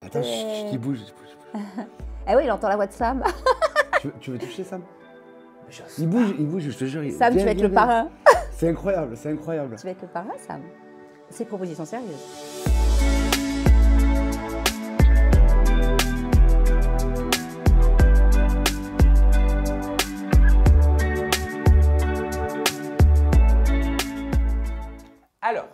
Attends, chut, il bouge. Eh oui, il entend la voix de Sam. Tu veux toucher Sam? Il bouge, je te jure. Sam, tu vas être le parrain. C'est incroyable, c'est incroyable. Tu vas être le parrain, Sam. C'est une proposition sérieuse. Alors,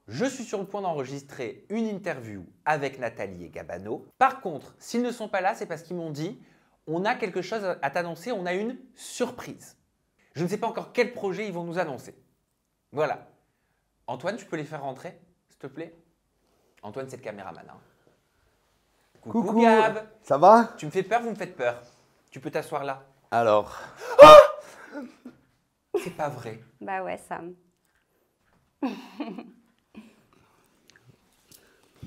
je suis sur le point d'enregistrer une interview avec Nathalie et Gabano. Par contre, s'ils ne sont pas là, c'est parce qu'ils m'ont dit « On a quelque chose à t'annoncer, on a une surprise ». Je ne sais pas encore quel projet ils vont nous annoncer. Voilà. Antoine, tu peux les faire rentrer, s'il te plaît? Antoine, c'est le caméraman. Hein. Coucou Gab. Ça va? Tu me fais peur, vous me faites peur. Tu peux t'asseoir là. Alors. C'est pas vrai. Bah ouais, Sam.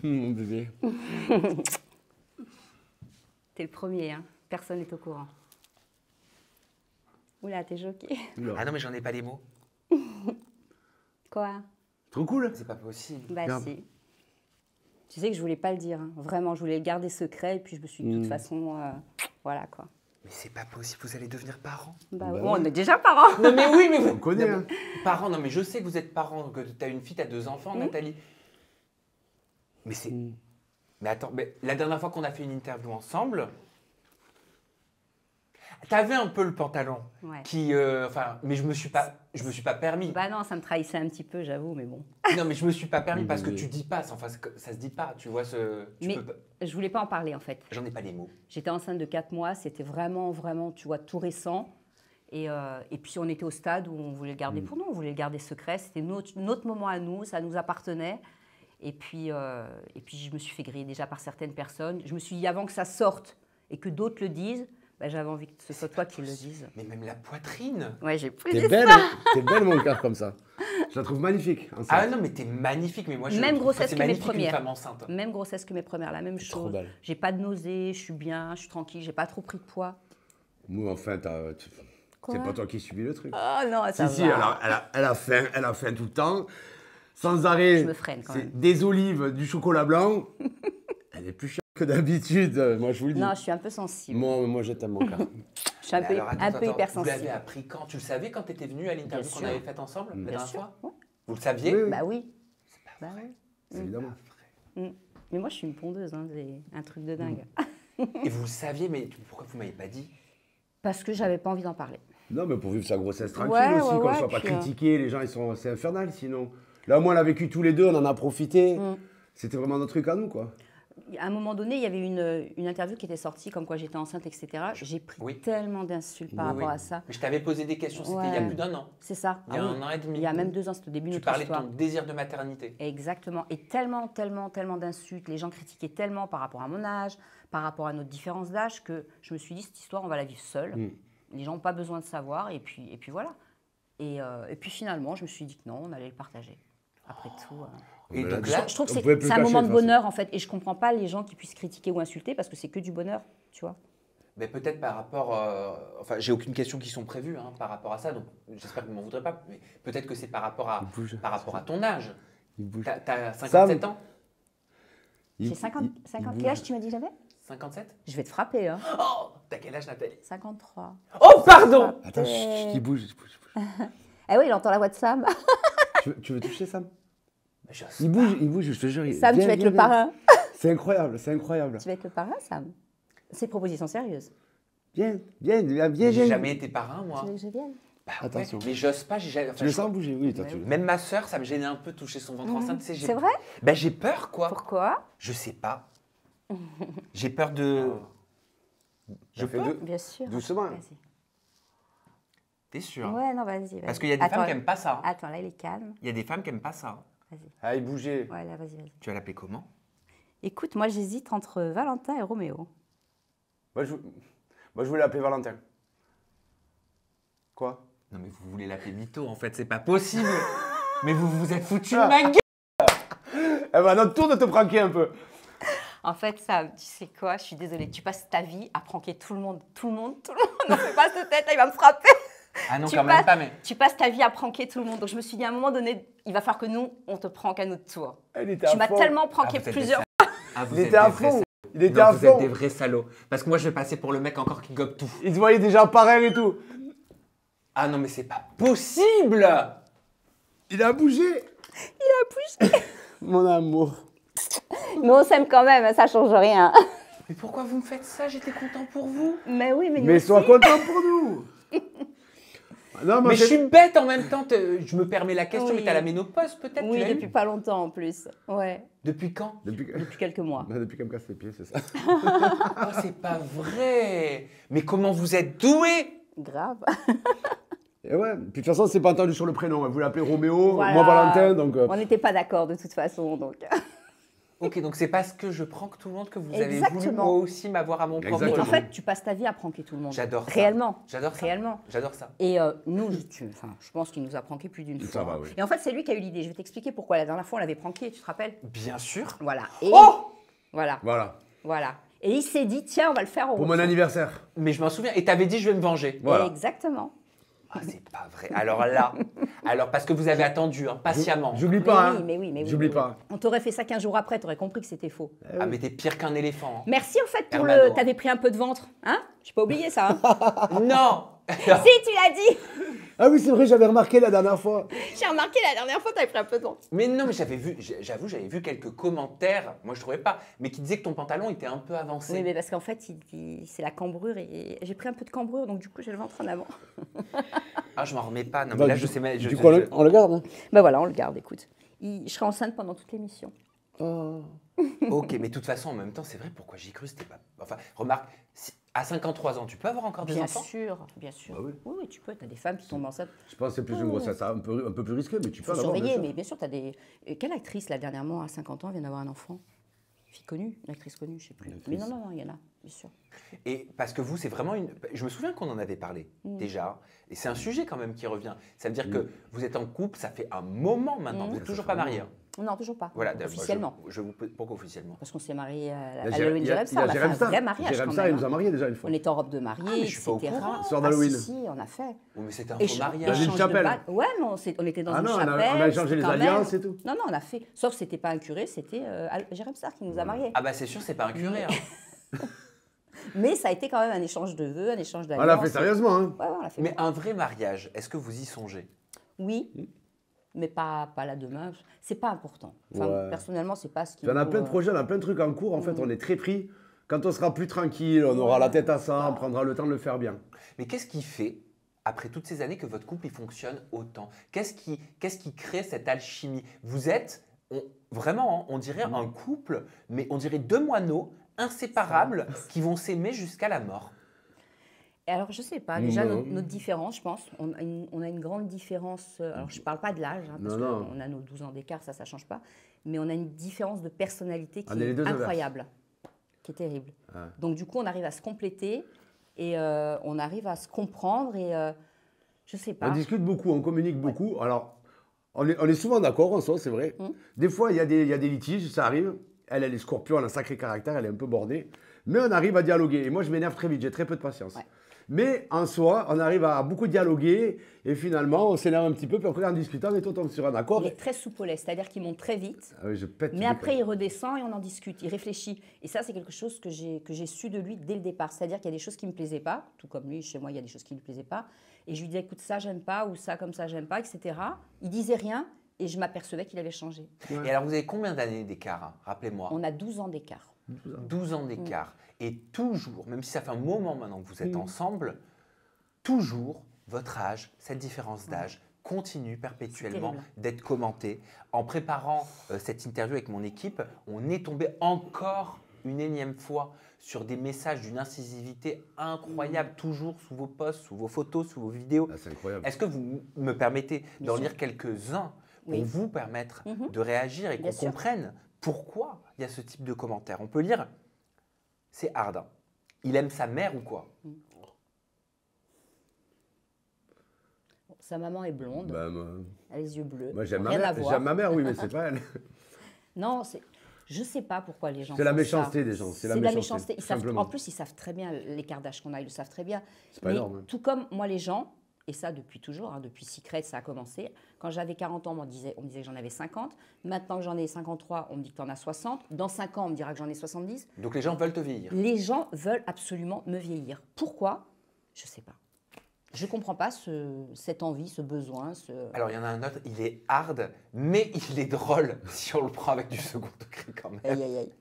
Mon bébé. T'es le premier, hein. Personne n'est au courant. Oula, t'es choquée. Ah non, mais j'en ai pas les mots. Quoi? Trop cool. C'est pas possible. Bah Regarde. si. Tu sais que je voulais pas le dire, hein. Vraiment, je voulais le garder secret, et puis je me suis dit, de toute façon, voilà quoi. Mais c'est pas possible, vous allez devenir parents. Bah, Bah ouais. oui. On est déjà parents. Non mais oui, mais On connaît, hein. Parents, non mais je sais que vous êtes parents, que tu as une fille, tu as 2 enfants, Nathalie. Mais c'est... Mais attends, mais la dernière fois qu'on a fait une interview ensemble, t'avais un peu le pantalon. Ouais. Qui, enfin, mais je me suis pas permis. Bah non, ça me trahissait un petit peu, j'avoue, mais bon. Non mais je me suis pas permis parce que Oui. tu dis pas, enfin ça se dit pas, tu vois Mais je voulais pas en parler en fait. J'en ai pas les mots. J'étais enceinte de 4 mois, c'était vraiment, tu vois, tout récent. Et puis on était au stade où on voulait le garder pour nous, on voulait le garder secret. C'était notre moment à nous, ça nous appartenait. Et puis je me suis fait griller déjà par certaines personnes. Je me suis dit, avant que ça sorte et que d'autres le disent, bah, j'avais envie que ce soit toi qui le dise. Mais même la poitrine. Ouais, j'ai plus T'es dit belle, ça. hein. T'es belle, mon cœur, comme ça. Je la trouve magnifique. enceinte. Ah non mais t'es magnifique, mais moi je Même trouve grossesse c'est que mes magnifique une premières. femme enceinte. Même grossesse que mes premières, la même Trop chose. belle. J'ai pas de nausées, je suis bien, je suis tranquille, j'ai pas trop pris de poids. Moi, enfin, Quoi? c'est pas toi qui subis le truc. Oh non, ça Si, va. elle a faim tout le temps. Sans arrêt. Je me freine quand c'est même. des olives, du chocolat blanc. Elle est plus chère que d'habitude, moi je vous le dis. Non, je suis un peu sensible. Moi je t'aime, mon cœur. Je suis un Mais peu, alors, attends, un peu attends, Vous hypersensible. l'avez appris quand? Tu le savais quand tu étais venue à l'interview Bien qu'on sûr. avait faite ensemble la Bien dernière sûr. fois? Ouais. Vous le saviez? Oui, oui. Bah oui. Bah oui. Évidemment. Mais moi, je suis une pondeuse, hein, c'est un truc de dingue. Et vous le saviez, mais pourquoi vous m'avez pas dit? Parce que j'avais pas envie d'en parler. Non, mais pour vivre sa grossesse tranquille Ouais, aussi, ouais, qu'on ne ouais, soit pas puis, critiqué, les gens, c'est infernal sinon. Là, moi, on l'a vécu tous les deux, on en a profité. C'était vraiment notre truc à nous, quoi. À un moment donné, il y avait une interview qui était sortie, comme quoi j'étais enceinte, etc. J'ai pris Oui. tellement d'insultes par Oui, rapport oui. à ça. Mais je t'avais posé des questions, c'était il y a Ouais. plus d'un an. C'est ça. Il y a Ah oui. un an et demi. Il y a même 2 ans, c'était au début de Tu notre parlais histoire. de ton désir de maternité. Exactement. Et tellement d'insultes. Les gens critiquaient tellement par rapport à mon âge, par rapport à notre différence d'âge, que je me suis dit, cette histoire, on va la vivre seule. Les gens n'ont pas besoin de savoir. Et puis voilà. Et puis finalement, je me suis dit que non, on allait le partager. Après tout. Et Mais donc là, là, Je trouve que on pouvait plus c'est un le moment de cacher, de toute bonheur, en fait. Et je ne comprends pas les gens qui puissent critiquer ou insulter parce que c'est que du bonheur, tu vois. mais peut-être par rapport, enfin, j'ai aucune question qui sont prévues hein, par rapport à ça, donc j'espère que vous m'en voudrez pas. Mais peut-être que c'est par rapport à, Il bouge. par rapport à ton âge. Il bouge. T'as 57 ans? Il- J'ai 50 il quel bouge. âge tu m'as dit j'avais? 57? Je vais te frapper, hein. Oh, t'as quel âge, Nathalie? 53. Oh, pardon! Attends, chut, il bouge. Eh oui, il entend la voix de Sam. Tu veux toucher Sam? Mais je sais Il bouge, je te jure. Sam, tu vas être le parrain. C'est incroyable, c'est incroyable. Tu vas être le parrain, Sam. C'est une proposition sérieuse. Viens. J'ai jamais été parrain, moi. Tu veux que je vienne? Bah, Attention. ouais, mais j'ose pas, j'ai jamais. Tu le sens bouger? Oui, toi, Ouais. tu le Même ma sœur, ça me gênait un peu de toucher son ventre enceinte. Tu sais, C'est vrai? Ben, j'ai peur, quoi. Pourquoi? Je sais pas. J'ai peur de. Je fais peux? Bien sûr. Doucement. Vas-y. T'es sûr? Ouais, non, vas-y. Parce qu'il y a des femmes qui aiment pas ça. Attends, là, il est calme. Il y a des femmes qui aiment pas ça. Vas-y. Ah, il bougeait. Ouais, là, vas-y. Tu vas l'appeler comment? Écoute, moi, j'hésite entre Valentin et Roméo. Moi, je voulais l'appeler Valentin. Quoi? Non, mais vous voulez l'appeler Mytho, en fait, c'est pas possible. Mais vous vous êtes foutu de ma gueule. Eh ben, à notre tour de te pranker un peu. En fait, Sam, tu sais quoi? Je suis désolée. Tu passes ta vie à pranker tout le monde. Ne fais pas cette tête, là, il va me frapper. Ah non, Tu quand même passes- pas, mais. Tu passes ta vie à pranker tout le monde. Donc, je me suis dit, à un moment donné, il va falloir que nous, on te pranque à notre tour. Elle était Tu à m'as fond. tellement pranké vous êtes plusieurs des fois. Ah, vous Il êtes était à des vrais fond. Il était Non, à vous êtes fond. des vrais salauds. Parce que moi, je vais passer pour le mec encore qui gobe tout. Il se voyait déjà pareil et tout. Ah non, mais c'est pas possible! Il a bougé. Mon amour. Mais on s'aime quand même, ça change rien. Mais pourquoi vous me faites ça? J'étais content pour vous. Mais oui, mais nous Mais aussi. sois content pour nous. Non, Mais je c'est- suis bête en même temps. Je me permets la question, Oui. mais t'as la ménopause peut-être? tu Oui, l'as eu depuis pas longtemps en plus. Ouais, Depuis quand? Depuis que... depuis quelques mois. Depuis qu'elle me casse les pieds, c'est ça. Oh, c'est pas vrai! Mais comment vous êtes doué? Grave. Et ouais, puis de toute façon, c'est pas entendu sur le prénom. Vous l'appelez Roméo, Voilà. moi Valentin, donc... On n'était pas d'accord de toute façon, donc. Ok, donc c'est parce que je prank tout le monde que vous avez voulu Exactement. moi aussi m'avoir à mon propre Exactement. Mais en fait, tu passes ta vie à pranker tout le monde. J'adore ça. Réellement. J'adore ça. Réellement. J'adore ça. Et nous, je pense qu'il nous a pranké plus d'une Ça fois. va, oui. Et en fait, c'est lui qui a eu l'idée. Je vais t'expliquer pourquoi. La dernière fois, on l'avait pranké, tu te rappelles? Bien sûr. Voilà. Et Oh! voilà. Voilà, Voilà. Et il s'est dit, tiens, on va le faire au pour mon anniversaire. Mais je m'en souviens. Et t'avais dit je vais me venger. Voilà. Exactement. Ah, c'est pas vrai. Alors là, parce que vous avez attendu hein, patiemment. J'oublie Mais pas, oui, hein. mais oui, mais oui. J'oublie mais pas. oui. On t'aurait fait ça 15 jours après, t'aurais compris que c'était faux. Ah, mais t'es pire qu'un éléphant. Merci en fait pour Hermano. le. T'avais pris un peu de ventre, hein? J'ai pas oublié ça. Hein. Hein. Non. Si, tu l'as dit. Ah oui, c'est vrai, j'avais remarqué la dernière fois. J'ai remarqué la dernière fois, t'avais pris un peu de ventre. Mais non, mais j'avoue, j'avais vu quelques commentaires, moi je trouvais pas, mais qui disaient que ton pantalon était un peu avancé. Oui, mais parce qu'en fait, c'est la cambrure et j'ai pris un peu de cambrure, donc du coup, j'ai le ventre en avant. Ah, je m'en remets pas. Non, mais Bah, là, du- je sais même. Du coup, on le garde. Hein. Ben voilà, on le garde, écoute. Je serai enceinte pendant toute l'émission. Oh. Ok, mais de toute façon, en même temps, c'est vrai, pourquoi j'y ai cru, c'était pas. Enfin, remarque, à 53 ans, tu peux avoir encore des Bien enfants? sûr, bien sûr. Bah oui. Oui, oui, tu peux. Tu as des femmes qui tombent enceintes. Je pense que c'est plus une grossesse un peu plus risquée, mais tu Il peux faut l'avoir, surveiller, bien sûr. mais bien sûr, tu as des. Quelle actrice, là, dernièrement, à 50 ans, vient d'avoir un enfant? Une fille connue, une actrice connue, je sais plus. Une Mais actrice. non, il y en a, bien sûr. Et parce que vous, c'est vraiment une. Je me souviens qu'on en avait parlé déjà, et c'est un sujet quand même qui revient. Ça veut dire que vous êtes en couple, ça fait un moment maintenant, vous n'êtes toujours pas mariés. Hein. Non, toujours pas. Voilà, Officiellement. Je vous pourquoi officiellement? Parce qu'on s'est mariés à Il y a Halloween il y a- Jérém il y a on a fait Jérém un Star. vrai mariage Jérém quand Star, même, il nous a hein. mariés déjà une fois. On était en robe de mariée, mais je suis pas au etc. courant. Soir d'Halloween. Ah, si, on a fait. Oh, mais c'était un Et faux je- mariage. Dans une échange de chapelle. bagues. Ouais, mais on était dans Ah une non, on a chapelle. échangé c'était les quand alliances même- et tout. Non, on a fait. Sauf que c'était pas un curé, c'était Jérém Star qui nous a mariés. Ah bah c'est sûr, c'est pas un curé. Hein. Mais ça a été quand même un échange de vœux, un échange On d'alliances. l'a fait sérieusement, hein. Ouais, on l'a fait. Mais un vrai mariage, est-ce que vous y songez? Oui, mais pas là demain. C'est pas important. Enfin, Ouais. personnellement, c'est pas ce qui. Puis on a me- plein de projets, on a plein de trucs en cours. En fait, on est très pris. Quand on sera plus tranquille, on aura la tête à ça, on prendra le temps de le faire bien. Mais qu'est-ce qui fait, après toutes ces années, que votre couple il fonctionne autant? Qu'est-ce qui crée cette alchimie? Vous êtes vraiment, hein, on dirait un couple, mais on dirait deux moineaux inséparables qui vont s'aimer jusqu'à la mort. Et alors, je sais pas. Déjà, Non. notre différence, je pense, on a une grande différence. Alors, je parle pas de l'âge, hein, parce Non. qu'on a nos 12 ans d'écart, ça change pas. Mais on a une différence de personnalité qui On est les est deux inverses. incroyable, qui est terrible. Ouais. Donc, du coup, on arrive à se compléter et on arrive à se comprendre et je sais pas. On discute beaucoup, on communique beaucoup. Alors, on est souvent d'accord en soi, c'est vrai. Des fois, il y a des litiges, ça arrive. Elle est scorpion, elle a un sacré caractère, elle est un peu bordée. Mais on arrive à dialoguer. Et moi, je m'énerve très vite, j'ai très peu de patience. Ouais. Mais en soi, on arrive à beaucoup dialoguer. Et finalement, on s'énerve un petit peu. Puis après, en discutant, on est tout sur un accord. Il est très soupolé, c'est-à-dire qu'il monte très vite. Ah oui, je pète. Mais des après, câbles. il redescend et on en discute, il réfléchit. Et ça, c'est quelque chose que j'ai su de lui dès le départ. C'est-à-dire qu'il y a des choses qui ne me plaisaient pas, tout comme lui, chez moi, il y a des choses qui ne lui plaisaient pas. Et je lui disais, écoute, ça, j'aime pas, ou ça, comme ça, j'aime pas, etc. Il disait rien et je m'apercevais qu'il avait changé. Et alors, vous avez combien d'années d'écart, hein? Rappelez-moi. On a 12 ans d'écart. 12 ans d'écart. Et toujours, même si ça fait un moment maintenant que vous êtes ensemble, toujours, votre âge, cette différence d'âge, continue perpétuellement terrible. d'être commentée. En préparant cette interview avec mon équipe, on est tombé encore une énième fois sur des messages d'une incisivité incroyable, toujours sous vos posts, sous vos photos, sous vos vidéos. Ah, c'est incroyable. Est-ce que vous me permettez Bien d'en sûr. lire quelques-uns pour Oui. vous permettre Mhm. de réagir et Bien qu'on sûr. comprenne pourquoi il y a ce type de commentaires? On peut lire, c'est hard. Hein. Il aime sa mère ou quoi? Sa maman est blonde, Bah, elle a les yeux bleus. moi, j'aime ma Rien à mère. voir. J'aime ma mère, oui, mais c'est pas elle. Non, je sais pas pourquoi les gens C'est la font méchanceté ça. des gens, c'est la de la méchanceté, méchanceté. Ils tout savent- simplement. en plus, ils savent très bien l'écart d'âge qu'on a, ils le savent très bien. C'est pas Mais énorme, hein. tout comme moi, les gens, et ça depuis toujours, hein, depuis Secret, ça a commencé, Quand j'avais 40 ans, on me disait que j'en avais 50. Maintenant que j'en ai 53, on me dit que tu en as 60. Dans 5 ans, on me dira que j'en ai 70. Donc les gens veulent te vieillir. Les gens veulent absolument me vieillir. Pourquoi? Je ne sais pas. Je ne comprends pas cette envie, ce besoin. Alors, il y en a un autre, il est hard, mais il est drôle si on le prend avec du second degré quand même. Aïe, aïe, aïe.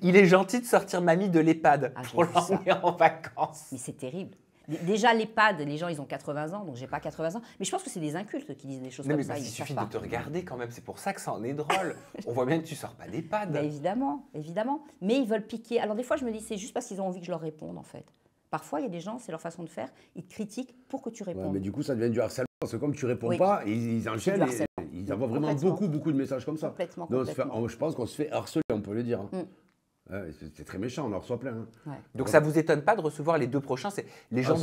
Il est gentil de sortir mamie de l'EHPAD pour j'ai vu ça. l'emmener en vacances. Mais c'est terrible. Déjà, l'EHPAD, les gens, ils ont 80 ans, donc j'ai pas 80 ans. Mais je pense que c'est des incultes qui disent des choses Non, comme mais ça. parce Ils qu'il savent suffit pas. de te regarder quand même, c'est pour ça que ça en est drôle. On voit bien que tu sors pas d'EHPAD. Bah, évidemment, évidemment. Mais ils veulent piquer. Alors des fois, je me dis, c'est juste parce qu'ils ont envie que je leur réponde, en fait. Parfois, il y a des gens, c'est leur façon de faire, ils te critiquent pour que tu Ouais, répondes. mais du coup, ça devient du harcèlement. Parce que comme tu réponds Oui. pas, ils enchaînent du et harcèlement. ils envoient vraiment Complètement. beaucoup de messages comme ça. Complètement, Donc, complètement. je pense qu'on se fait harceler, on peut le dire. Hein. Mm. Ouais, c'est très méchant, on en reçoit plein. Hein. Ouais, Donc ça vous étonne pas de recevoir les 2 prochains, les gens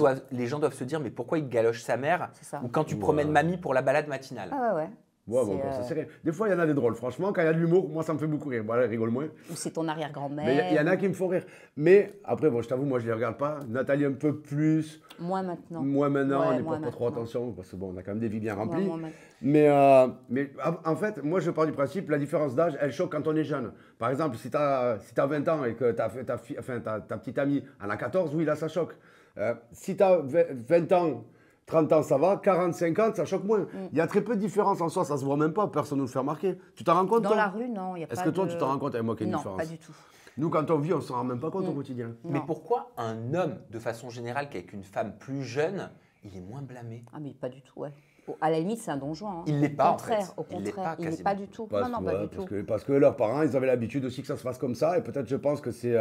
doivent se dire mais pourquoi il galoche sa mère? c'est ça. Ou quand tu promènes mamie pour la balade matinale. Ah ouais. Ouais, bon, ça c'est rien. Des fois, il y en a des drôles. Franchement, quand il y a de l'humour, moi, ça me fait beaucoup rire. Bon, là, elle rigole moins. Ou c'est ton arrière-grand-mère. Mais il y en a qui me font rire. Mais après, bon, je t'avoue, moi, je les regarde pas. Nathalie, un peu plus. Moins maintenant. Moi, maintenant, Ouais, on n'y moi, porte pas trop maintenant. attention. Parce que bon, on a quand même des vies bien Moi, remplies. moi, maintenant. Mais en fait, moi, je pars du principe, la différence d'âge, elle choque quand on est jeune. Par exemple, si tu as 20 ans et que ta petite amie en a 14, oui, là, ça choque. Si tu as 20 ans, 30 ans, ça va. 40, 50, ça choque moins. Il y a très peu de différence en soi, ça se voit même pas. Personne ne nous le fait remarquer. Tu t'en rends compte, Dans toi? la rue, non, il n'y a pas de... Est-ce que toi, tu t'en rends compte avec moi qu'il y a une Non, différence? pas du tout. Nous, quand on vit, on ne s'en rend même pas compte au quotidien. Mais Non. pourquoi un homme, de façon générale, qu'avec une femme plus jeune, il est moins blâmé? Ah mais pas du tout, ouais. À la limite, c'est un don Juan. Hein. Il l'est pas, Au en fait. contraire, au Il l'est contraire, pas, il n'est quasiment. pas du tout. Non, pas du tout. Parce que leurs parents, ils avaient l'habitude aussi que ça se fasse comme ça. Et peut-être, je pense que c'est.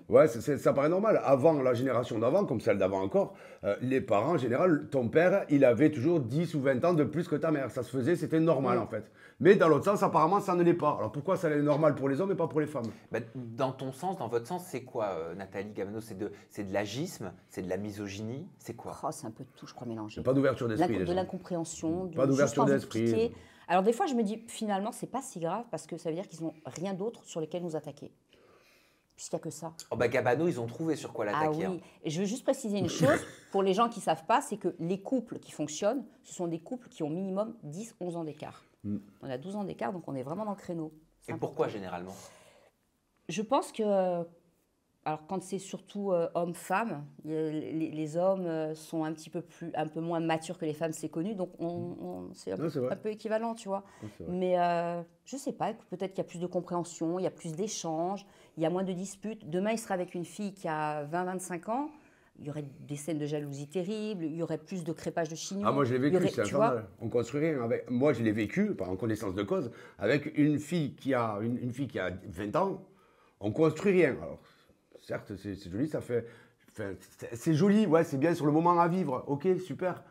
Ouais, ça paraît normal. Avant, la génération d'avant, comme celle d'avant encore, les parents, en général, ton père, il avait toujours 10 ou 20 ans de plus que ta mère. Ça se faisait, c'était normal, en fait. Mais dans l'autre sens, apparemment, ça ne l'est pas. Alors pourquoi ça l'est normal pour les hommes et pas pour les femmes? Bah, dans ton sens, dans votre sens, c'est quoi, Nathalie Gabano? C'est de l'agisme? C'est de la misogynie? C'est quoi? Oh, c'est un peu de tout, je crois, mélangé. C'est pas d'ouverture d'esprit. De déjà. l'incompréhension, Pas d'ouverture juste envie de d'esprit. piquer. Alors des fois, je me dis, finalement, c'est pas si grave parce que ça veut dire qu'ils n'ont rien d'autre sur lequel nous attaquer. Puisqu'il n'y a que ça. Oh bah Gabano, ils ont trouvé sur quoi Ah l'attaquer. oui. hein. Et je veux juste préciser une chose, pour les gens qui ne savent pas, c'est que les couples qui fonctionnent, ce sont des couples qui ont minimum 10-11 ans d'écart. On a 12 ans d'écart, donc on est vraiment dans le créneau. C'est Et important. pourquoi généralement? Je pense que, alors quand c'est surtout homme-femme, les hommes sont un peu moins matures que les femmes, c'est connu, donc c'est Ouais, c'est vrai. un peu équivalent, tu vois. Ouais, c'est vrai. Mais je sais pas, peut-être qu'il y a plus de compréhension, il y a plus d'échanges, il y a moins de disputes. Demain, il sera avec une fille qui a 20-25 ans, il y aurait des scènes de jalousie terribles, il y aurait plus de crépage de chignon. Ah, moi, je l'ai il y vécu, aurait- c'est tu vois. infernal. On construit rien avec. Moi, je l'ai vécu, en connaissance de cause, avec une fille qui a 20 ans. On construit rien. Alors, certes, c'est joli, ça fait. C'est joli, ouais, c'est bien sur le moment à vivre. Ok, super.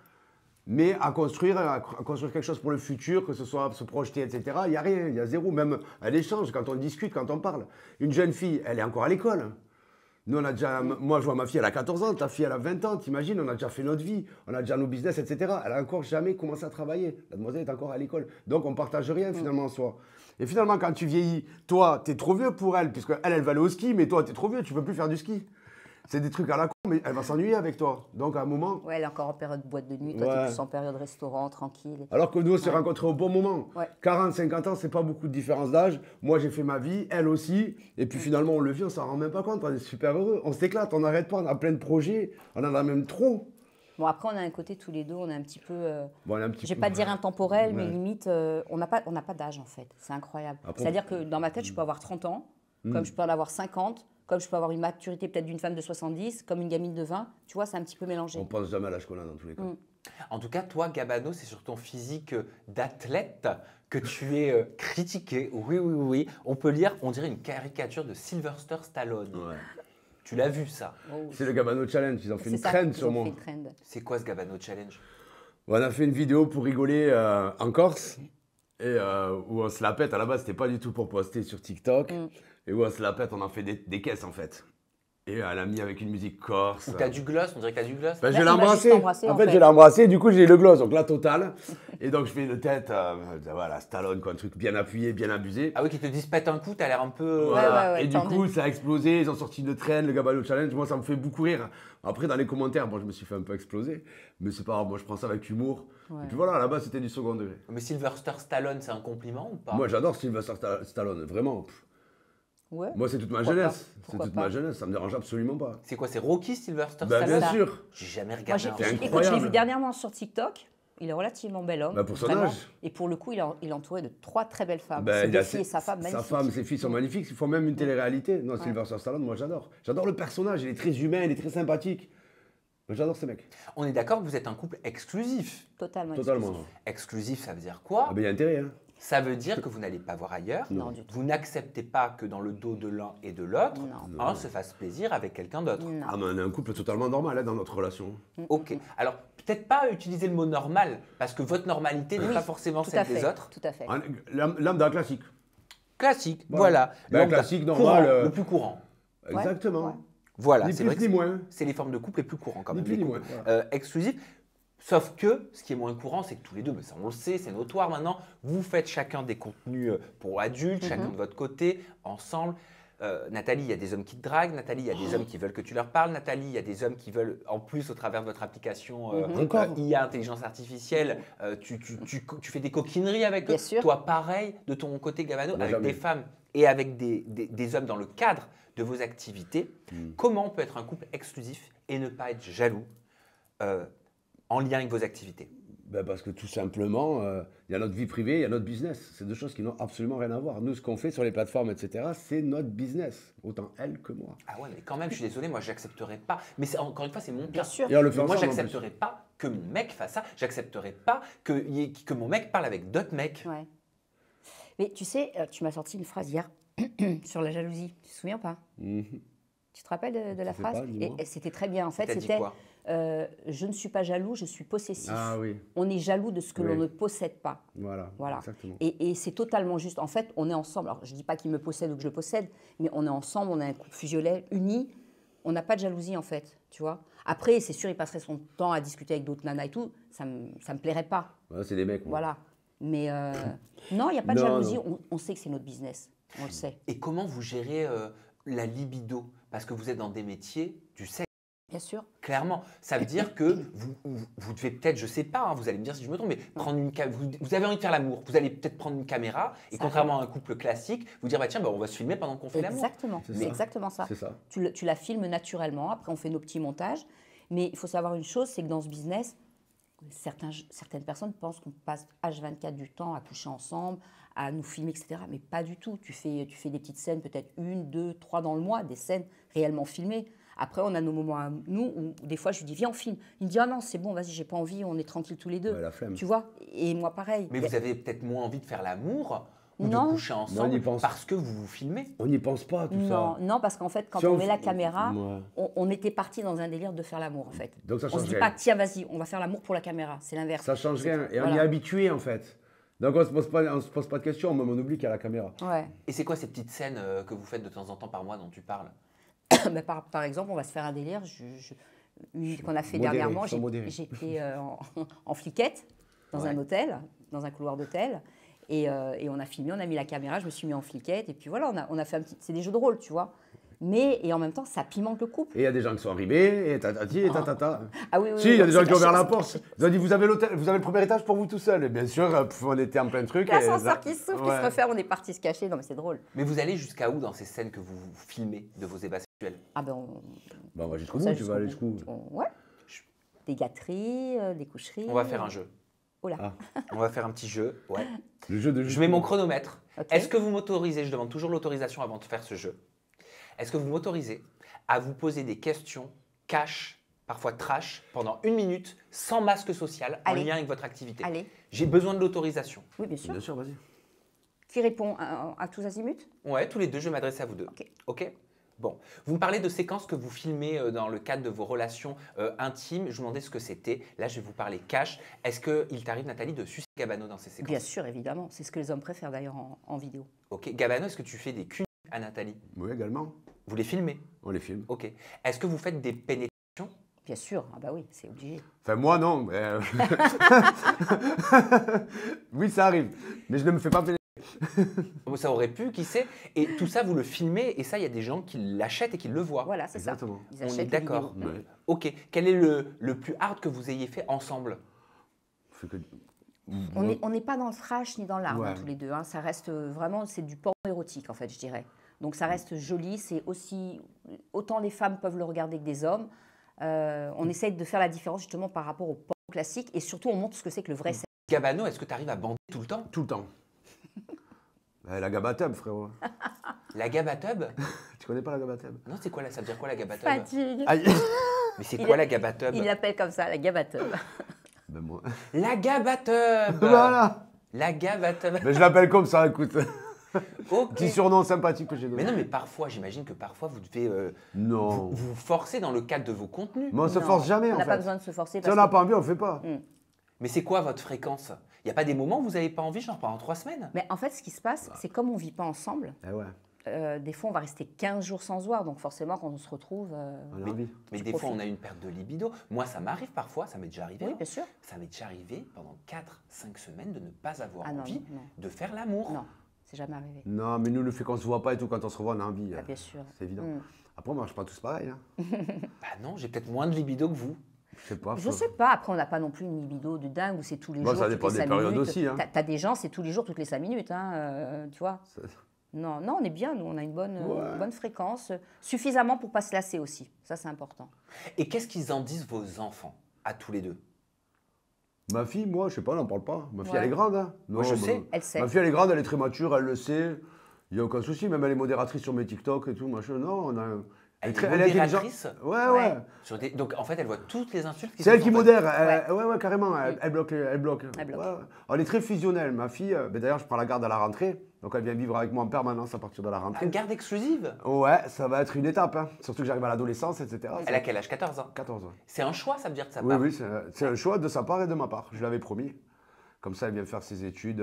Mais à construire quelque chose pour le futur, que ce soit se projeter, etc., il n'y a rien, il y a zéro. Même à l'échange, quand on discute, quand on parle. Une jeune fille, elle est encore à l'école. Nous, moi, je vois ma fille, elle a 14 ans, ta fille, elle a 20 ans, t'imagines, on a déjà fait notre vie, on a déjà nos business, etc. Elle a encore jamais commencé à travailler. La demoiselle est encore à l'école. Donc, on ne partage rien, finalement, en soi. Et finalement, quand tu vieillis, toi, tu es trop vieux pour elle, puisque elle va aller au ski, mais toi, tu es trop vieux, tu ne peux plus faire du ski. C'est des trucs à la con, mais elle va s'ennuyer avec toi. Donc, à un moment... Ouais, elle est encore en période boîte de nuit, toi, tu Ouais. es plus en période restaurant, tranquille. Alors que nous, on s'est rencontrés au bon moment. Ouais. 40, 50 ans, c'est pas beaucoup de différence d'âge. Moi, j'ai fait ma vie, elle aussi. Et puis finalement, on le vit, on s'en rend même pas compte. On est super heureux. On s'éclate, on n'arrête pas, on a plein de projets. On en a même trop. Bon, après, on a un côté tous les deux, on est un petit peu... Bon, on est un petit Je ne vais peu- pas dire intemporel, mais Ouais. limite, on n'a pas d'âge en fait. C'est incroyable. Après, C'est-à-dire que dans ma tête, je peux avoir 30 ans, comme je peux en avoir 50, comme je peux avoir une maturité peut-être d'une femme de 70, comme une gamine de 20. Tu vois, c'est un petit peu mélangé. On pense jamais à l'âge qu'on a dans tous les cas. En tout cas, toi, Gabano, c'est sur ton physique d'athlète que tu es critiqué. Oui, oui, oui. On peut lire, on dirait une caricature de Sylvester Stallone. Ouais. Tu l'as vu, ça? Oh, C'est le Gabano Challenge. Ils ont fait c'est une ça, trend ils sur ont moi. fait une trend. C'est quoi ce Gabano Challenge? On a fait une vidéo pour rigoler en Corse. Et où on se la pète. À la base, c'était pas du tout pour poster sur TikTok. Et où on se la pète, on en fait des caisses en fait. Et elle a mis avec une musique corse. Ou t'as du gloss, on dirait que t'as du gloss. Ben, je Là, l'ai il m'a juste embrassé. embrassé, En en fait, fait. je l'ai embrassé, du coup, j'ai le gloss, donc la totale. Et donc, je fais une tête, voilà, Stallone, quoi, un truc bien appuyé, bien abusé. Ah oui, qui te disent pète un coup, t'as l'air un peu. Voilà. ouais, Et du tendu. coup, ça a explosé, ils ont sorti une traîne, le Gabano Challenge. Moi, ça me fait beaucoup rire. Après, dans les commentaires, bon, je me suis fait un peu exploser. Mais c'est pas grave, moi, je prends ça avec humour. Ouais. Et puis voilà, là-bas, c'était du second degré. Mais Sylvester Stallone, c'est un compliment ou pas? Moi, j'adore Sylvester Stallone, vraiment. Ouais. Moi, c'est toute ma Pourquoi jeunesse. pas C'est Pourquoi toute pas ma jeunesse, ça me dérange absolument pas. C'est quoi, c'est Rocky Sylvester Bah, Stallone? bien ça. sûr. J'ai jamais Moi, regardé un C'est film. écoute, je l'ai incroyable. vu dernièrement sur TikTok. Il est relativement bel homme. Bah, pour son vraiment. âge. Et pour le coup, il est entouré de 3 très belles femmes. Ben, Ses il deux a filles et sa femme, Sa magnifiques. femme, ses filles sont magnifiques. Il faut même une télé-réalité. Non, Ouais. Sylvester Stallone, moi j'adore. J'adore le personnage, il est très humain, il est très sympathique. Moi, j'adore ce mec. On est d'accord que vous êtes un couple exclusif. Totalement. Totalement. exclusif. Exclusif, ça veut dire quoi? Ah ben il y a intérêt, hein. Ça veut dire que vous n'allez pas voir ailleurs. Non, du tout. Vous n'acceptez pas que dans le dos de l'un et de l'autre, Non. un se fasse plaisir avec quelqu'un d'autre. Non. Ah mais on est un couple totalement normal hein, dans notre relation. Ok. Alors, peut-être pas utiliser le mot normal, parce que votre normalité n'est Oui, pas forcément Tout celle à fait. des autres. Tout à fait. Lambda classique. Classique, Voilà. voilà. Ben, Lambda. classique, Courant, normal, le plus courant. Exactement. ouais. Voilà, Ni c'est plus vrai que ni moins. c'est les formes de couple les plus courants quand Ni même. plus les ni couples, moins, voilà. exclusifs. Sauf que, ce qui est moins courant, c'est que tous les deux, mais ça on le sait, c'est notoire maintenant, vous faites chacun des contenus pour adultes, chacun de votre côté, ensemble. Nathalie, il y a des hommes qui te draguent. Nathalie, il y a des hommes qui veulent que tu leur parles. Nathalie, il y a des hommes qui veulent, en plus, au travers de votre application Encore IA, intelligence artificielle, tu fais des coquineries avec eux. Bien sûr. Toi, pareil, de ton côté, Gabano, Non, avec jamais. des femmes et avec des hommes dans le cadre de vos activités. Comment on peut être un couple exclusif et ne pas être jaloux en lien avec vos activités? Ben, parce que tout simplement, il y a notre vie privée, il y a notre business. C'est deux choses qui n'ont absolument rien à voir. Nous, ce qu'on fait sur les plateformes, etc., c'est notre business. Autant elle que moi. Ah ouais, mais quand même, je suis désolé, moi, j'accepterai pas. Mais encore une fois, c'est mon cas. Bien sûr. Et on le fait Mais moi, ensemble, en plus. j'accepterai pas que mon mec fasse ça. J'accepterai pas que mon mec parle avec d'autres mecs. Ouais. Mais tu sais, tu m'as sorti une phrase hier sur la jalousie. Tu te souviens pas? Mhm. Tu te rappelles de la sais phrase? pas, dis-moi. Et c'était très bien. En fait, T'as dit c'était quoi? je ne suis pas jaloux, je suis possessif. Ah oui, On est jaloux de ce que Oui. l'on ne possède pas. voilà. Voilà. Exactement. Et c'est totalement juste. En fait, on est ensemble. Alors, je ne dis pas qu'il me possède ou que je le possède, mais on est ensemble, on est un couple fusionnel, uni. On n'a pas de jalousie, en fait. Tu vois. Après, c'est sûr, il passerait son temps à discuter avec d'autres nanas et tout. Ça me plairait pas. Voilà, c'est des mecs. moi. Voilà. Mais non, il n'y a pas de Non, jalousie. non. On sait que c'est notre business. On le sait. Et comment vous gérez la libido? Parce que vous êtes dans des métiers du sexe. Bien sûr. Clairement, ça veut dire que vous devez peut-être, je sais pas, hein, vous allez me dire si je me trompe, mais prendre vous avez envie de faire l'amour, vous allez peut-être prendre une caméra et Ça contrairement à un couple classique, vous dire bah tiens, bah, on va se filmer pendant qu'on fait l'amour. Exactement. C'est C'est ça. exactement ça. C'est ça. Tu la filmes naturellement. Après, on fait nos petits montages. Mais il faut savoir une chose, c'est que dans ce business, certaines personnes pensent qu'on passe H24 du temps à coucher ensemble, à nous filmer, etc. Mais pas du tout. Tu fais des petites scènes, peut-être 1, 2, 3 dans le mois, des scènes réellement filmées. Après, on a nos moments à nous où des fois, je lui dis, viens, on filme. Il me dit, ah non, c'est bon, vas-y, j'ai pas envie, on est tranquille tous les deux. Ouais, la flemme. Tu vois? Et moi, pareil. Mais vous avez peut-être moins envie de faire l'amour ou Non. de coucher on y ensemble pense. parce que vous vous filmez. On n'y pense pas, tout Non, ça. non, parce qu'en fait, quand Si on on met la f- caméra, Ouais. on était parti dans un délire de faire l'amour, en fait. Donc ça On se change dit rien. pas, tiens, vas-y, on va faire l'amour pour la caméra. C'est l'inverse. Ça change rien. Et on Voilà. y est habitué, en fait. Donc on se pose pas de questions, même on oublie qu'il y a la caméra. Ouais. Et c'est quoi ces petites scènes que vous faites de temps en temps par mois dont tu parles? Mais par exemple, on va se faire un délire une qu'on a fait Modéré, dernièrement. faut modérer. J'étais en fliquette dans un hôtel, dans un couloir d'hôtel. Et on a filmé, on a mis la caméra, je me suis mis en fliquette. Et puis voilà, on a fait un petit. C'est des jeux de rôle, tu vois. Et en même temps, ça pimente le couple. Et il y a des gens qui sont arrivés, et tatati, et tatata. Ah oui, oui. Si, il y a des gens c'est qui ont ouvert la caché, porte. c'est caché. Ils ont dit, vous avez l'hôtel, vous avez le premier étage pour vous tout seul. Et bien sûr, on était en plein truc. et L'ascenseur là- qui s'ouvre, Ouais. qui se referme, on est parti se cacher. Non, mais c'est drôle. Mais vous allez jusqu'à où dans ces scènes que vous filmez de vos ébats sexuels? Ah ben, Bah, on va jusqu'au ça bout, tu vas aller jusqu'où Ouais. Des gâteries, des coucheries. On va faire un jeu. Oh là. Ah. On va faire un petit jeu. Ouais. Le jeu de Je mets mon chronomètre. Ok. Est-ce que vous m'autorisez, je demande toujours l'autorisation avant de faire ce jeu, est-ce que vous m'autorisez à vous poser des questions cash, parfois trash, pendant 1 minute, sans masque social, en Allez. lien avec votre activité? Allez. J'ai besoin de l'autorisation. Oui, bien sûr. Bien sûr, vas-y. Qui répond à tous azimuts? Ouais, tous les deux, je vais m'adresser à vous deux. Ok. Ok. Bon, vous me parlez de séquences que vous filmez dans le cadre de vos relations intimes. Je vous demandais ce que c'était. Là, je vais vous parler cash. Est-ce qu'il t'arrive, Nathalie, de sucer Gabano dans ces séquences? Bien sûr, évidemment. C'est ce que les hommes préfèrent d'ailleurs en vidéo. Ok. Gabano, est-ce que tu fais des cunis à Nathalie? Oui, également. Vous les filmez? On les filme. Ok. Est-ce que vous faites des pénétrations? Bien sûr, ah bah oui, c'est obligé. Enfin, moi, non. Oui, ça arrive. Mais je ne me fais pas pénétrer. Ça aurait pu, qui sait? Et tout ça, vous le filmez, et ça, il y a des gens qui l'achètent et qui le voient. Voilà, c'est ça. Exactement. Ils On est achètent les d'accord. vidéos. Ouais. Ok. Quel est le plus hard que vous ayez fait ensemble? Fait que- On n'est pas dans le trash ni dans l'art, Ouais. hein, tous les deux. Hein. Ça reste vraiment, c'est du porno érotique, en fait, je dirais. Donc ça reste joli, c'est aussi, autant les femmes peuvent le regarder que des hommes. On essaye de faire la différence justement par rapport au porno classique et surtout on montre ce que c'est que le vrai sexe. Gabano, est-ce que tu arrives à bander tout le temps? Tout le temps. La gabatub, frérot. La gabatub? Tu connais pas la gabatub? Non, c'est quoi là? Ça veut dire quoi la gabatub? Fatigue. Aïe. Mais c'est Il quoi a- la gabatub? Il l'appelle comme ça, la gabatub. Ben moi. La gabatub! Voilà. La gabatub. Ben, je l'appelle comme ça, écoute. Ok. Petit surnom sympathique que j'ai donné. Mais non, mais parfois, j'imagine que parfois vous devez Non. vous forcer dans le cadre de vos contenus. Mais on se Non, force jamais, on en n'a fait. pas besoin de se forcer Si parce on n'a que- pas envie, on le fait pas. Mais c'est quoi votre fréquence? Il n'y a pas des moments où vous n'avez pas envie, genre pendant 3 semaines? Mais en fait, ce qui se passe, c'est comme on ne vit pas ensemble, Eh ouais, des fois on va rester 15 jours sans se voir, donc forcément quand on se retrouve... on a envie. Mais Tu des fois, profites. on a une perte de libido. Moi, ça m'arrive parfois, ça m'est déjà arrivé. Oui, hein. bien sûr. Ça m'est déjà arrivé pendant 4-5 semaines de ne pas avoir Ah non, envie non, non. de faire l'amour. Non, c'est jamais arrivé. Non, mais nous, le fait qu'on se voit pas et tout, quand on se revoit, on a envie. Ah, bien sûr. C'est évident. Mm. Après, on marche pas tous pareil. Hein. Bah non, j'ai peut-être moins de libido que vous. Je sais pas. Je sais pas, après on n'a pas non plus une libido de dingue où c'est tous les Bon, jours, ça toutes dépend les des 5 périodes minutes. aussi, hein. T'as des gens, c'est tous les jours, toutes les 5 minutes, hein, tu vois. Ça- Non, non, on est bien, nous, on a une Ouais. bonne fréquence, suffisamment pour pas se lasser aussi, ça c'est important. Et qu'est-ce qu'ils en disent vos enfants, à tous les deux? Ma fille, moi, je sais pas, on n'en parle pas. Ma fille, Ouais. elle est grande. Hein. Moi, je sais. Elle sait. Ma fille, elle est grande, elle est très mature, elle le sait. Il n'y a aucun souci. Même elle est modératrice sur mes TikTok et tout. Machin. Non, on a. Elle est elle est intelligente. modératrice? Ouais, Ouais. ouais. Donc en fait, elle voit toutes les insultes qui C'est se elle qui sont modère. Ouais. Ouais, ouais, carrément. Elle bloque. Elle bloque. Elle bloque. Ouais, ouais. Elle est très fusionnelle. Ma fille, d'ailleurs, je prends la garde à la rentrée. Donc, elle vient vivre avec moi en permanence à partir de la faites. rentrée. Garde exclusive? Ouais, ça va être une étape. Hein. Surtout que j'arrive à l'adolescence, etc. Elle a quel âge? 14 ans. 14 ans. C'est un choix, ça veut dire de sa Oui, part? oui, c'est un choix de sa part et de ma part. Je l'avais promis. Comme ça, elle vient faire ses études.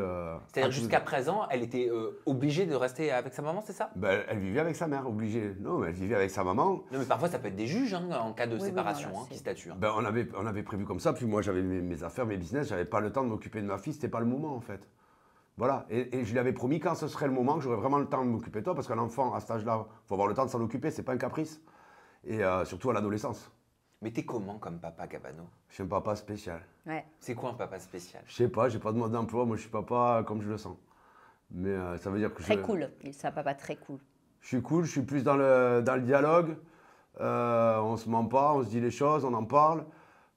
C'est-à-dire à jusqu'à Toulouse. présent, elle était obligée de rester avec sa maman, c'est ça? Ben, elle vivait avec sa mère, obligée. Non, mais elle vivait avec sa maman. Non, mais parfois ça peut être des juges hein, en cas de Oui, oui, séparation voilà, qui c'est- statuent. hein. Ben, on avait prévu comme ça. Puis moi, j'avais mes affaires, mes business. J'avais pas le temps de m'occuper de ma fille. C'était pas le moment, en fait. Voilà. Et je lui avais promis quand ce serait le moment que j'aurais vraiment le temps de m'occuper de toi. Parce qu'un enfant, à cet âge-là, il faut avoir le temps de s'en occuper. C'est pas un caprice. Et surtout à l'adolescence. Mais t'es comment comme papa, Gabano? Je suis un papa spécial. Ouais. C'est quoi un papa spécial? Je sais pas, j'ai pas de mode d'emploi. Moi, je suis papa comme je le sens. Mais ça veut dire que Très cool, c'est un papa très cool. Je suis cool, je suis plus dans le dialogue. On se ment pas, on se dit les choses, on en parle.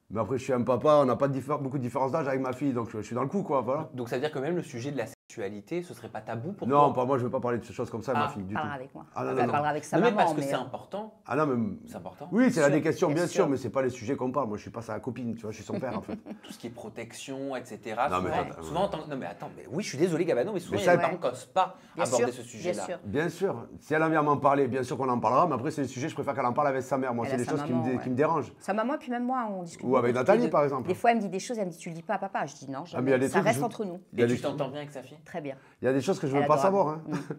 Mais après, je suis un papa, on n'a pas beaucoup de différence d'âge avec ma fille, donc je suis dans le coup, quoi. Voilà. Donc ça veut dire que même le sujet de la sexualité, ce serait pas tabou pour Non, toi? pas moi, je veux pas parler de ces choses comme ça à ma Ah, fille, du Elle tout. parlera avec moi. Ah, non, Elle non, non. parlera avec sa Non, mais maman. parce que c'est important. Ah non, mais. C'est important. Oui, c'est la sûr, des questions, bien bien sûr. sûr, mais c'est pas les sujets qu'on parle. Moi, je suis pas sa copine, tu vois, je suis son père, en fait. Tout ce qui est protection, etc. Non, mais souvent, attends, souvent en tant que- non mais attends, mais oui, je suis désolé Gabano, mais souvent Mais il y a ça- des parents qui n'osent pas Bien aborder sûr, ce sujet-là. bien sûr. Bien sûr, si elle a envie à m'en parler, bien sûr qu'on en parlera, mais après, c'est des sujets, je préfère qu'elle en parle avec sa mère. Moi, Elle c'est a des sa choses maman, qui ouais. me dérangent. Sa maman, puis même moi, on discute. Ou avec beaucoup tous Nathalie, les deux. par exemple. Des fois, elle me dit des choses, elle me dit tu le dis pas à papa. Je dis non, mais il y a jamais. des Ça trucs que reste je- entre nous. Il y a Et des- tu t'entends bien avec sa fille? Très bien. Il y a des choses que je Elle veux pas adorable. savoir. Hein.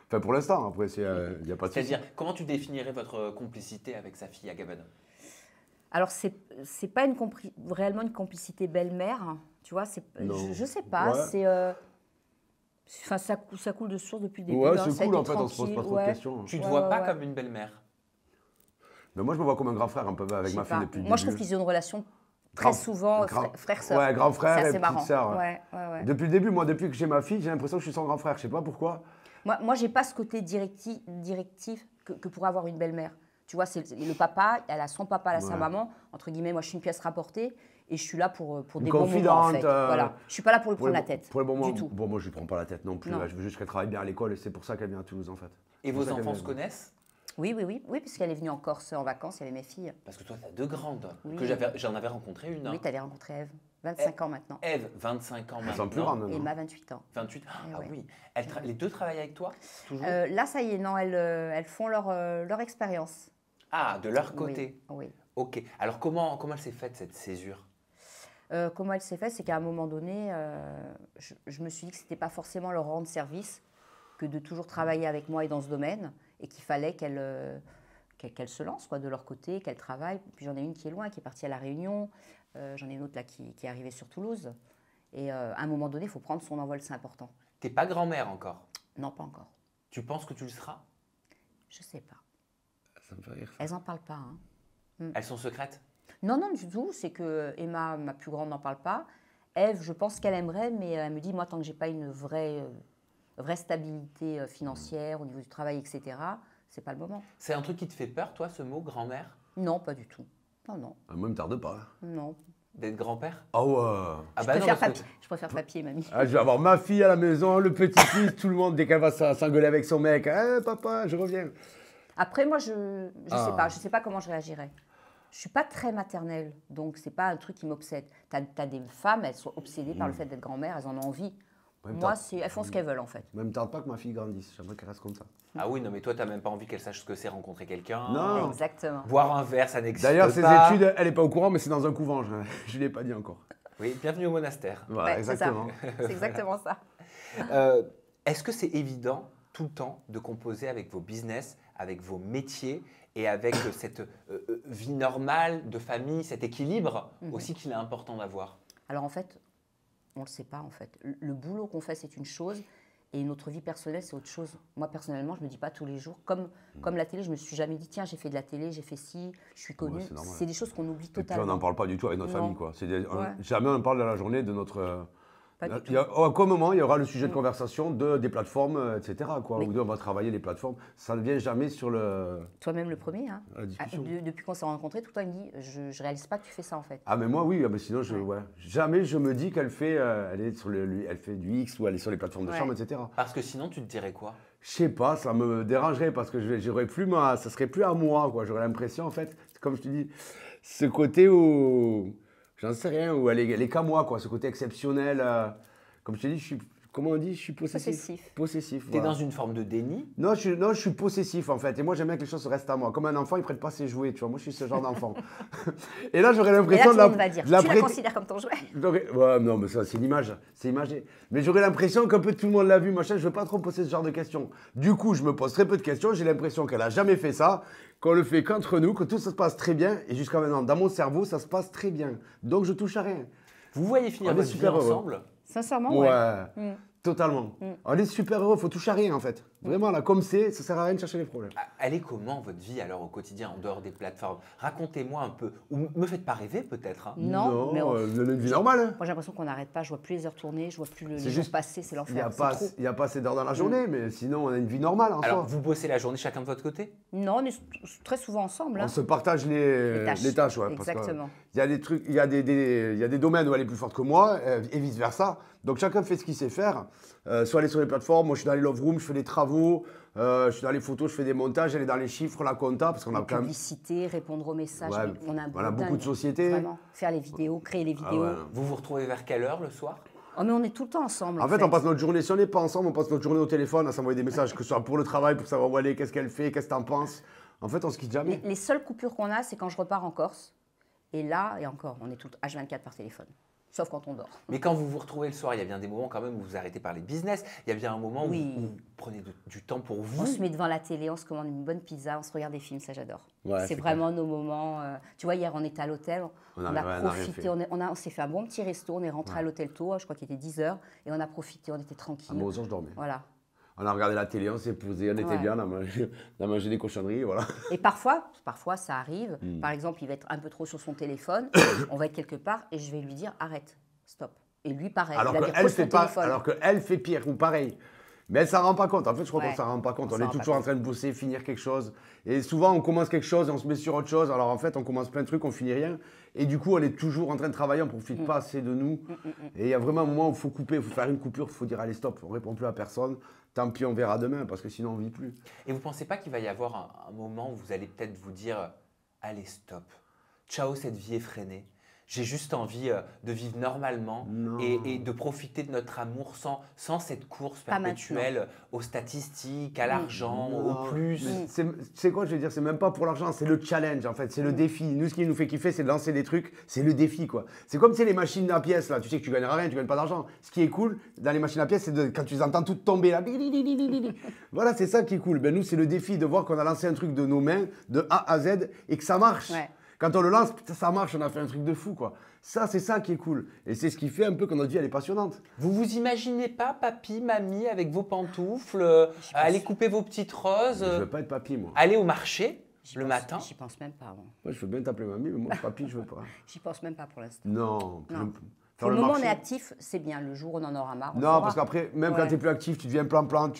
Enfin, pour l'instant, après, il n'y a pas de souci. C'est-à-dire, comment tu définirais votre complicité avec sa fille à Gabano? Alors, c'est pas réellement une complicité belle-mère, hein, tu vois. Non. Je sais pas. Ouais. C'est. Enfin, ça coule de source depuis le début. Ouais, hein, c'est ça a cool, été en fait, on se pose pas tranquille, trop ouais. de questions. Tu te Ouais, vois ouais, pas ouais. comme une belle-mère? Mais moi, je me vois comme un grand frère un peu Je avec sais ma fille pas. depuis le Moi, je début. trouve qu'ils ont une relation très Grand- souvent grand- frère-sœur. Ouais, grand frère C'est et assez petite marrant. sœur. Ouais, ouais, ouais. Depuis le début, moi, depuis que j'ai ma fille, j'ai l'impression que je suis son grand frère. Je sais pas pourquoi. Moi, j'ai pas ce côté directif que pourrait avoir une belle-mère. Tu vois, c'est le papa, elle a son papa, elle a sa Ouais. maman. Entre guillemets, moi, je suis une pièce rapportée et je suis là pour Une des bons moments, en fait. confidente, Voilà. Je suis pas là pour lui Pour prendre les la tête. Pour les bons moments. Du tout. Bon, moi, je lui prends pas la tête non plus. Non. Je veux juste qu'elle travaille bien à l'école et c'est pour ça qu'elle vient à Toulouse, en fait. Et C'est vos pour ça qu'elle enfants vient. se connaissent? Oui, oui, oui, oui, puisqu'elle est venue en Corse en vacances, il y avait mes filles. Parce que toi, tu as deux grandes. Oui. Que j'en avais rencontré une. Oui, tu avais rencontré Eve, 25 ans maintenant. Eve, 25 ans Elles sont plus maintenant. grandes. Et non Emma, 28 ans. 28. Ah Eh ouais. oui. Les deux travaillent avec toi? Toujours? Là, ça y est, non, elles font leur expérience. Ah, de leur côté. Oui, oui. Ok. Alors comment elle s'est faite cette césure? Comment elle s'est faite, c'est qu'à un moment donné, je me suis dit que ce n'était pas forcément leur rendre service que de toujours travailler avec moi et dans ce domaine, et qu'il fallait qu'elles se lancent quoi, de leur côté, qu'elles travaillent. Puis j'en ai une qui est loin, qui est partie à La Réunion, j'en ai une autre là qui est arrivée sur Toulouse. Et à un moment donné, il faut prendre son envol, c'est important. T'es pas grand-mère encore. Non, pas encore. Tu penses que tu le seras? Je sais pas. Ça me fait rire. Elles n'en parlent pas. Hein. Elles sont secrètes? Non, non, du tout. C'est que Emma, ma plus grande, n'en parle pas. Eve, je pense qu'elle aimerait, mais elle me dit, moi, tant que j'ai pas une vraie stabilité financière au niveau du travail, etc., c'est pas le moment. C'est un truc qui te fait peur, toi, ce mot grand-mère? Non, pas du tout. Non, non. Moi, il me tarde pas. Non. D'être grand-père? Ah ouais. Ah Je bah non, préfère parce que- papier. Je préfère papier, mamie. Ah, je vais avoir ma fille à la maison, le petit-fils, tout le monde, dès qu'elle va s'engueuler avec son mec. Eh, papa, je reviens. Après, moi, je Ah. sais pas. Je sais pas comment je réagirais. Je suis pas très maternelle, donc c'est pas un truc qui m'obsède. T'as des femmes, elles sont obsédées par le fait d'être grand-mère, elles en ont envie. Même Moi, temps. elles font ce qu'elles veulent, en fait. Moi, il me tarde pas que ma fille grandisse. J'aimerais qu'elle reste comme ça. Ah oui, non, mais toi, t'as même pas envie qu'elle sache ce que c'est rencontrer quelqu'un. Non. Exactement. Boire un verre, ça n'existe pas. D'ailleurs, ses études, elle n'est pas au courant, mais c'est dans un couvent. Je ne l'ai pas dit encore. Oui, bienvenue au monastère. Voilà, Ouais, c'est ça. exactement. C'est exactement ça. Est-ce que c'est évident tout le temps de composer avec vos business, avec vos métiers et avec cette vie normale de famille, cet équilibre aussi qu'il est important d'avoir? Alors, en fait, on ne le sait pas, en fait. Le boulot qu'on fait, c'est une chose, et notre vie personnelle, c'est autre chose. Moi, personnellement, je ne me dis pas tous les jours. Comme la télé, je ne me suis jamais dit, tiens, j'ai fait de la télé, j'ai fait ci, je suis connue. c'est normal. C'est des choses qu'on oublie Et puis, totalement. on n'en parle pas du tout avec notre Non. famille. Quoi. Ouais. Jamais on parle de la journée de notre... Pas du tout. À quel moment il y aura le sujet de conversation des plateformes, etc. Quoi, Mais- où on va travailler les plateformes. Ça ne vient jamais sur Toi-même le premier, hein. la discussion. Depuis qu'on s'est rencontrés, tout le temps, il me dit, je ne réalise pas que tu fais ça, en fait. Ah mais moi oui, mais sinon jamais je me dis qu'elle fait, elle est sur elle fait du X ou elle est sur les plateformes de Ouais. chambre, etc. Parce que sinon, tu te dirais quoi? Je sais pas, ça me dérangerait parce que j'aurais plus ça serait plus à moi quoi. J'aurais l'impression en fait, comme je te dis, ce côté où j'en sais rien, où elle est qu'à moi quoi, ce côté exceptionnel. Comme je te dis, comment on dit, je suis possessif. Possessif. T'es Voilà. dans une forme de déni? Non, je suis possessif en fait. Et moi, j'aime bien que les choses restent à moi. Comme un enfant, il ne prête pas ses jouets. Tu vois, moi, je suis ce genre d'enfant. Et là, j'aurais Et là, l'impression tout de le monde va dire, de la tu la prêter- considères comme ton jouet? Ouais, non, mais ça, c'est l'image. C'est imagé. Mais j'aurais l'impression qu'un peu tout le monde l'a vu, machin. Je ne veux pas trop poser ce genre de questions. Du coup, je me pose très peu de questions. J'ai l'impression qu'elle n'a jamais fait ça, qu'on le fait qu'entre nous, que tout ça se passe très bien. Et jusqu'à maintenant, dans mon cerveau, ça se passe très bien. Donc, je touche à rien. Vous voyez finir On est votre vie super heureux. ensemble? Sincèrement, Ouais. Mm. Totalement. On est super heureux, faut toucher à rien en fait. Vraiment là, comme ça sert à rien de chercher les problèmes. Ah, elle est comment votre vie alors au quotidien en dehors des plateformes? Racontez-moi un peu. Ou me faites pas rêver peut-être, hein. Non, mais vous avez une vie normale. Hein. moi, j'ai l'impression qu'on n'arrête pas. Je vois plus les heures tourner, je vois plus les C'est jours juste- passer, c'est Il n'y l'enfer. a, C'est pas- trop. il y a pas assez d'heures dans la journée, mais sinon on a une vie normale en Alors soi. vous bossez la journée chacun de votre côté? Non, on est très souvent ensemble. hein. On se partage les tâches. Ouais, parce que Exactement. il y a des trucs, il y a des domaines où elle est plus forte que moi et vice versa. Donc chacun fait ce qu'il sait faire. Soit elle est sur les plateformes, moi je suis dans les love rooms, je fais des travaux, je suis dans les photos, je fais des montages, elle est dans les chiffres, la compta, parce qu'on a La quand même. publicité, répondre aux messages. Ouais, mais on a un voilà, boulot beaucoup de dingue. sociétés. Vraiment. Faire les vidéos, créer les vidéos. ouais. Vous vous retrouvez vers quelle heure le soir? Oh, mais on est tout le temps ensemble. En fait, on passe notre journée, si on n'est pas ensemble, on passe notre journée au téléphone à s'envoyer des messages, que ce soit pour le travail, pour savoir où elle est, qu'est-ce qu'elle fait, qu'est-ce que t'en penses. En fait, on se quitte jamais. Les seules coupures qu'on a, c'est quand je repars en Corse. Et là, et encore, on est tout H24 par téléphone. Sauf quand on dort. Mais quand vous vous retrouvez le soir, il y a bien des moments quand même où vous arrêtez par les business. Il y a bien un moment Oui. où vous prenez du temps pour On vous. se met devant la télé, on se commande une bonne pizza, on se regarde des films, ça j'adore. Ouais, c'est c'est vraiment nos moments. Tu vois, hier on était à l'hôtel, On on a a rien profité, fait. on s'est fait un bon petit resto, on est rentré à l'hôtel tôt, je crois qu'il était 10h, et on a profité, on était À tranquille. moi aussi, je dormais. Voilà. On a regardé la télé, on s'est posé, on était Ouais. bien, on a mangé des cochonneries, voilà. Et parfois ça arrive. Hmm. Par exemple, il va être un peu trop sur son téléphone, on va être quelque part, et je vais lui dire arrête, stop. Et lui, pareil, Alors il va dire qu'elle pose ton fait pas, téléphone. alors qu'elle fait pire ou pareil. Mais elle s'en rend pas compte. En fait, je crois Ouais. qu'on s'en rend pas compte. On On s'en est rend pas toujours en compte. train de bosser, finir quelque chose. Et souvent, on commence quelque chose et on se met sur autre chose. Alors en fait, on commence plein de trucs, on finit rien. Et du coup, on est toujours en train de travailler, on Mm. profite pas assez de nous. Et il y a vraiment un moment où il faut couper, il faut faire une coupure, il faut dire allez stop, on répond plus à personne. Tant pis, on verra demain parce que sinon on vit plus. Et vous pensez pas qu'il va y avoir un moment où vous allez peut-être vous dire allez stop, ciao cette vie effrénée, J'ai juste envie de vivre normalement et de profiter de notre amour sans cette course Pas perpétuelle aux statistiques, à l'argent, Non, au plus. C'est quoi, je veux dire, c'est même pas pour l'argent, c'est le challenge en fait, c'est le défi. Nous, ce qui nous fait kiffer, c'est de lancer des trucs, c'est le défi quoi. C'est comme les machines à pièces là, tu sais que tu gagneras rien, tu gagnes pas d'argent. Ce qui est cool dans les machines à pièces, c'est quand tu les entends toutes tomber là. Voilà, c'est ça qui est cool. Ben, nous, c'est le défi de voir qu'on a lancé un truc de nos mains, de A à Z, et que ça marche. Ouais. Quand on le lance, putain, ça marche, on a fait un truc de fou quoi. Ça, c'est ça qui est cool. Et c'est ce qui fait un peu que notre vie, elle est passionnante. Vous vous imaginez pas, papy, mamie, avec vos pantoufles, aller couper vos petites roses, Je veux pas être papy, moi. aller au marché le matin? J'y pense même pas. Moi, Moi, je veux bien t'appeler mamie, mais moi, papy, je veux pas. j'y pense même pas pour l'instant. Non. Non. Faire Pour le moment, on marché. est actif, c'est bien. Le jour où on en aura marre, on Non, saura. parce qu'après, même quand Ouais. tu es plus actif, tu deviens plan-plan,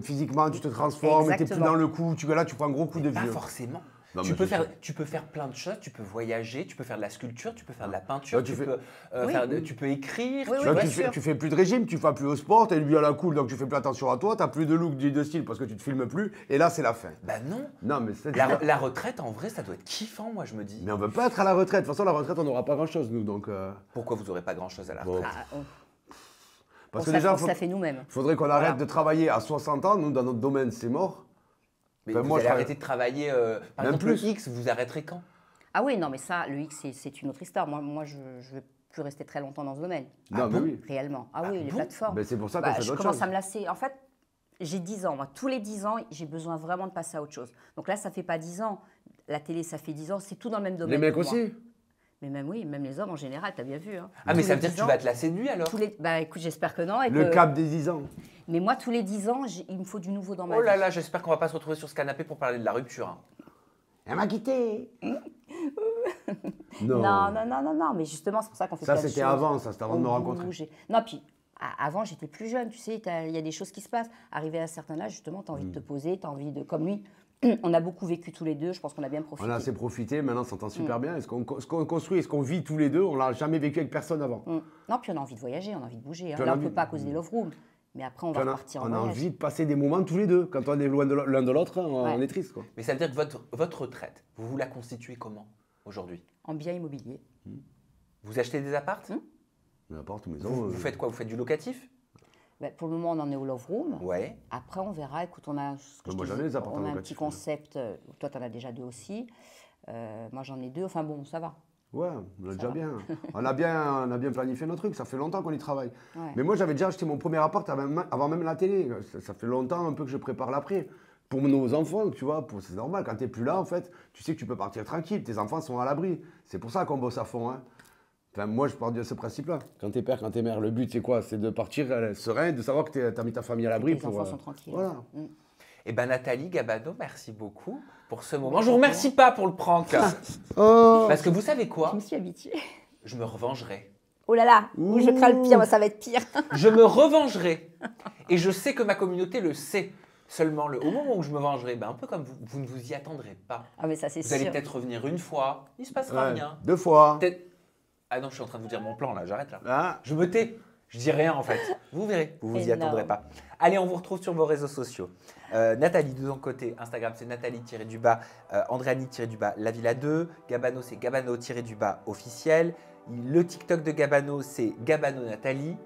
physiquement, tu te transformes, tu n'es plus Exactement. dans le coup. Là, tu prends un gros coup de Pas vieux. forcément. Non, tu, mais peux je faire, sais. tu peux faire plein de choses, tu peux voyager, tu peux faire de la sculpture, tu peux faire de la peinture, Ouais, tu fais- peux, Oui. tu peux écrire. Oui, tu oui, vois, bien sûr. Tu fais plus de régime, tu vas plus au sport, tu es lui à la cool, donc tu fais plus attention à toi, tu n'as plus de look, de style parce que tu te filmes plus. Et là, c'est la fin. Bah non. Non, mais c'est La retraite, en vrai, ça doit être kiffant, moi, je me dis. Mais on veut pas être à la retraite. De toute façon, la retraite, on n'aura pas grand-chose, nous. Donc, Pourquoi vous n'aurez pas grand-chose à la Bon. retraite? Ah, parce on que se déjà, on se la fait nous-mêmes. faudrait qu'on arrête Voilà. de travailler à 60 ans. Nous, dans notre domaine, c'est mort. Mais Enfin, vous moi, allez je arrêter de travailler, par Même exemple, plus. le X, vous arrêterez quand? Ah oui, non, mais ça, le X, c'est une autre histoire. Moi, je ne vais plus rester très longtemps dans ce domaine. Non, mais bon oui. Réellement. Ah oui, les bon plateformes. Ben, c'est pour ça qu'on Bah, fait je d'autres commence choses. à me lasser. En fait, j'ai 10 ans. Moi. Tous les 10 ans, j'ai besoin vraiment de passer à autre chose. Donc là, ça fait pas 10 ans. La télé, ça fait 10 ans. C'est tout dans le même domaine. Les mecs pour moi. aussi. Mais même, oui, même les hommes en général, tu as bien vu. Hein. Ah, mais Tous ça les veut dire que 10 tu ans, vas te lasser de lui, alors? Bah écoute, j'espère que non. Et Le que- cap des 10 ans. Mais moi, tous les 10 ans, il me faut du nouveau dans ma Oh là vie. là, j'espère qu'on va pas se retrouver sur ce canapé pour parler de la rupture, hein. Elle m'a quitté. Non, mais justement, c'est pour ça qu'on fait Ça, plein de c'était choses. avant, ça, c'était avant de me On rencontrer. bouge. Non, puis avant, j'étais plus jeune, tu sais, il y a des choses qui se passent. Arrivé à un certain âge, justement, tu as envie de te poser, tu as envie de... Comme lui, on a beaucoup vécu tous les deux, je pense qu'on a bien profité. On a assez profité, maintenant, on s'entend super bien. Et ce qu'on construit et ce qu'on vit tous les deux, on l'a jamais vécu avec personne avant. Non, puis on a envie de voyager, on a envie de bouger. hein. Puis on Là, a on ne peut envie- pas à cause des love rooms. Mais après, on va Puis repartir en on a voyage. envie de passer des moments tous les deux. Quand on est loin de l'un de l'autre, on Ouais. est triste, quoi. Mais ça veut dire que votre retraite, vous la constituez comment aujourd'hui? En bien immobilier. Vous achetez des appartes? Mais à part tout maison. Vous faites quoi? Vous faites du locatif? Ben, pour le moment, on en est au love room. Ouais. Après, on verra. Écoute, on a, ce que je Moi, te j'en ai dis, des appartements on a un locatifs, petit concept. Toi, tu en as déjà 2 aussi. Moi, j'en ai 2. Enfin bon, ça va. Ouais, on a déjà va. bien. On a bien planifié nos trucs. Ça fait longtemps qu'on y travaille. Ouais. Mais moi, j'avais déjà acheté mon premier appart avant même la télé. Ça fait longtemps un peu que je prépare l'après. Pour nos enfants, tu vois, c'est normal. Quand tu n'es plus là, en fait, tu sais que tu peux partir tranquille. Tes enfants sont à l'abri. C'est pour ça qu'on bosse à fond. Hein. Enfin, moi, je pars de ce principe-là. Quand t'es père, quand t'es mère, le but, c'est quoi? C'est de partir serein, de savoir que t'as mis ta famille à l'abri. Les enfants sont tranquilles. Voilà. Eh ben Nathalie Gabano, merci beaucoup pour ce moment. Je vous remercie pas pour le prank. Oh Parce que vous savez Je quoi? me suis habituée. Je me revengerai. Oh là là, où je crains le pire, moi, ça va être pire. Je me revengerai. Et je sais que ma communauté le sait. Seulement, au moment où je me vengerai, ben, un peu comme vous, vous ne vous y attendrez pas. Ah mais ça c'est Vous sûr. allez peut-être revenir une fois, il se passera Ouais, rien. 2 fois. Peut-être. Ah non, je suis en train de vous dire mon plan là, j'arrête là. Ah. Je me tais, je dis rien en fait. Vous verrez, vous vous y Énorme. attendrez pas. Allez, on vous retrouve sur vos réseaux sociaux. Nathalie de ton côté, Instagram c'est Nathalie-du-bas, Andréanie-du-bas, La Villa 2. Gabano c'est Gabano-du-bas officiel. Le TikTok de Gabano c'est Gabano Nathalie.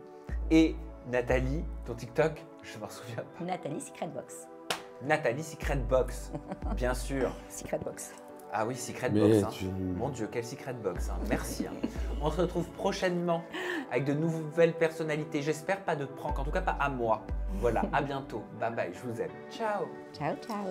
Et Nathalie, ton TikTok, je m'en souviens pas. Nathalie Secret Box. Nathalie Secret Box, bien sûr. Secret Box. Ah oui, Secret Mais Box. Hein. tu- Mon Dieu, quelle Secret Box. Hein. Merci. Hein. On se retrouve prochainement avec de nouvelles personnalités. J'espère pas de prank, en tout cas pas à moi. Voilà, à bientôt. Bye bye, je vous aime. Ciao. Ciao, ciao.